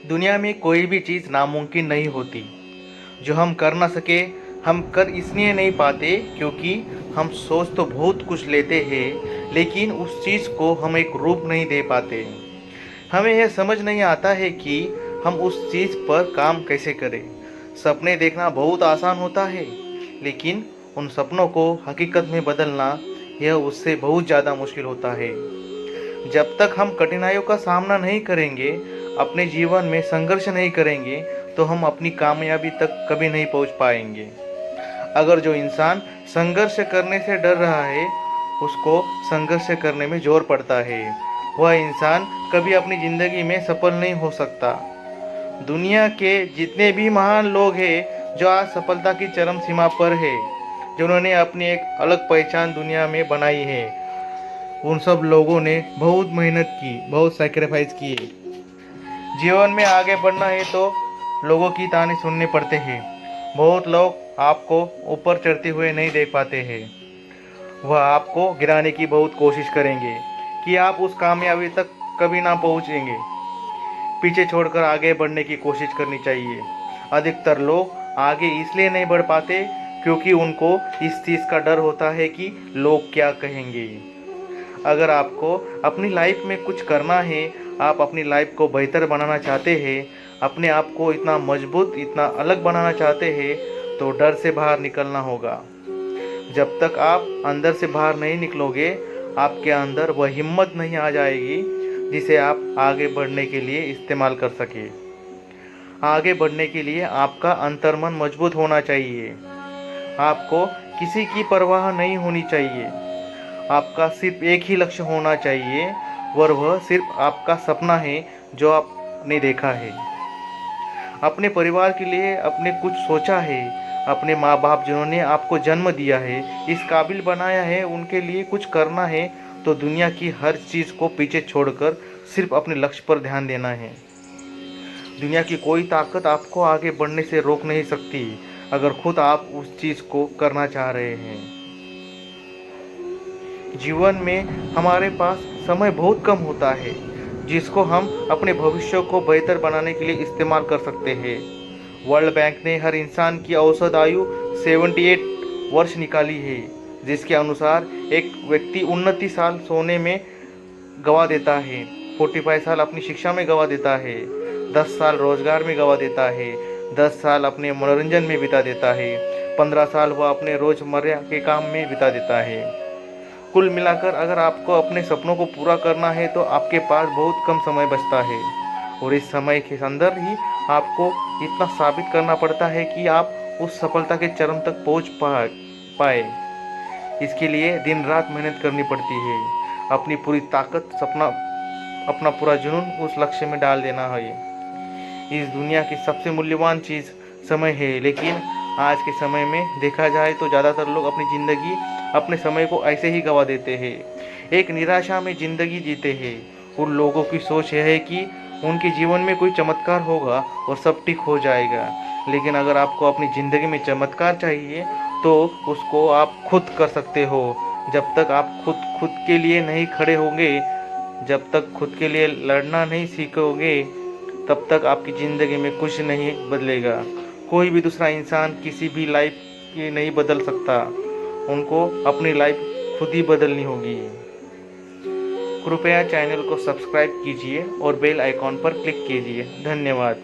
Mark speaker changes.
Speaker 1: दुनिया में कोई भी चीज़ नामुमकिन नहीं होती। जो हम कर ना सके, हम कर इसलिए नहीं पाते क्योंकि हम सोच तो बहुत कुछ लेते हैं, लेकिन उस चीज़ को हम एक रूप नहीं दे पाते। हमें यह समझ नहीं आता है कि हम उस चीज़ पर काम कैसे करें। सपने देखना बहुत आसान होता है, लेकिन उन सपनों को हकीकत में बदलना यह उससे बहुत ज़्यादा मुश्किल होता है। जब तक हम कठिनाइयों का सामना नहीं करेंगे, अपने जीवन में संघर्ष नहीं करेंगे, तो हम अपनी कामयाबी तक कभी नहीं पहुंच पाएंगे। अगर जो इंसान संघर्ष करने से डर रहा है, उसको संघर्ष करने में जोर पड़ता है, वह इंसान कभी अपनी ज़िंदगी में सफल नहीं हो सकता। दुनिया के जितने भी महान लोग हैं जो आज सफलता की चरम सीमा पर है, जिन्होंने अपनी एक अलग पहचान दुनिया में बनाई है, उन सब लोगों ने बहुत मेहनत की, बहुत सैक्रिफाइस किए। जीवन में आगे बढ़ना है तो लोगों की ताने सुनने पड़ते हैं। बहुत लोग आपको ऊपर चढ़ते हुए नहीं देख पाते हैं। वह आपको गिराने की बहुत कोशिश करेंगे कि आप उस कामयाबी तक कभी ना पहुंचेंगे। पीछे छोड़कर आगे बढ़ने की कोशिश करनी चाहिए। अधिकतर लोग आगे इसलिए नहीं बढ़ पाते क्योंकि उनको इस चीज़ का डर होता है कि लोग क्या कहेंगे। अगर आपको अपनी लाइफ में कुछ करना है, आप अपनी लाइफ को बेहतर बनाना चाहते हैं, अपने आप को इतना मजबूत, इतना अलग बनाना चाहते हैं, तो डर से बाहर निकलना होगा। जब तक आप अंदर से बाहर नहीं निकलोगे, आपके अंदर वह हिम्मत नहीं आ जाएगी जिसे आप आगे बढ़ने के लिए इस्तेमाल कर सके। आगे बढ़ने के लिए आपका अंतर्मन मजबूत होना चाहिए। आपको किसी की परवाह नहीं होनी चाहिए। आपका सिर्फ एक ही लक्ष्य होना चाहिए, और वह सिर्फ आपका सपना है जो आपने देखा है। अपने परिवार के लिए आपने कुछ सोचा है, अपने माँ बाप जिन्होंने आपको जन्म दिया है, इस काबिल बनाया है, उनके लिए कुछ करना है, तो दुनिया की हर चीज़ को पीछे छोड़कर सिर्फ अपने लक्ष्य पर ध्यान देना है। दुनिया की कोई ताकत आपको आगे बढ़ने से रोक नहीं सकती, अगर खुद आप उस चीज़ को करना चाह रहे हैं। जीवन में हमारे पास समय बहुत कम होता है, जिसको हम अपने भविष्य को बेहतर बनाने के लिए इस्तेमाल कर सकते हैं। वर्ल्ड बैंक ने हर इंसान की औसत आयु 78 वर्ष निकाली है, जिसके अनुसार एक व्यक्ति 29 साल सोने में गवा देता है, 45 साल अपनी शिक्षा में गवा देता है, 10 साल रोजगार में गवा देता है, 10 साल अपने मनोरंजन में बिता देता है, 15 साल वह अपने रोजमर्रा के काम में बिता देता है। कुल मिलाकर अगर आपको अपने सपनों को पूरा करना है तो आपके पास बहुत कम समय बचता है, और इस समय के अंदर ही आपको इतना साबित करना पड़ता है कि आप उस सफलता के चरम तक पहुंच पाए। इसके लिए दिन रात मेहनत करनी पड़ती है, अपनी पूरी ताकत, सपना, अपना पूरा जुनून उस लक्ष्य में डाल देना है। इस दुनिया की सबसे मूल्यवान चीज़ समय है, लेकिन आज के समय में देखा जाए तो ज़्यादातर लोग अपनी ज़िंदगी, अपने समय को ऐसे ही गंवा देते हैं। एक निराशा में ज़िंदगी जीते हैं। उन लोगों की सोच यह है कि उनके जीवन में कोई चमत्कार होगा और सब ठीक हो जाएगा। लेकिन अगर आपको अपनी ज़िंदगी में चमत्कार चाहिए तो उसको आप खुद कर सकते हो। जब तक आप खुद के लिए नहीं खड़े होंगे, जब तक खुद के लिए लड़ना नहीं सीखोगे, तब तक आपकी ज़िंदगी में कुछ नहीं बदलेगा। कोई भी दूसरा इंसान किसी भी लाइफ की नहीं बदल सकता, उनको अपनी लाइफ खुद ही बदलनी होगी। कृपया चैनल को सब्सक्राइब कीजिए और बेल आइकॉन पर क्लिक कीजिए। धन्यवाद।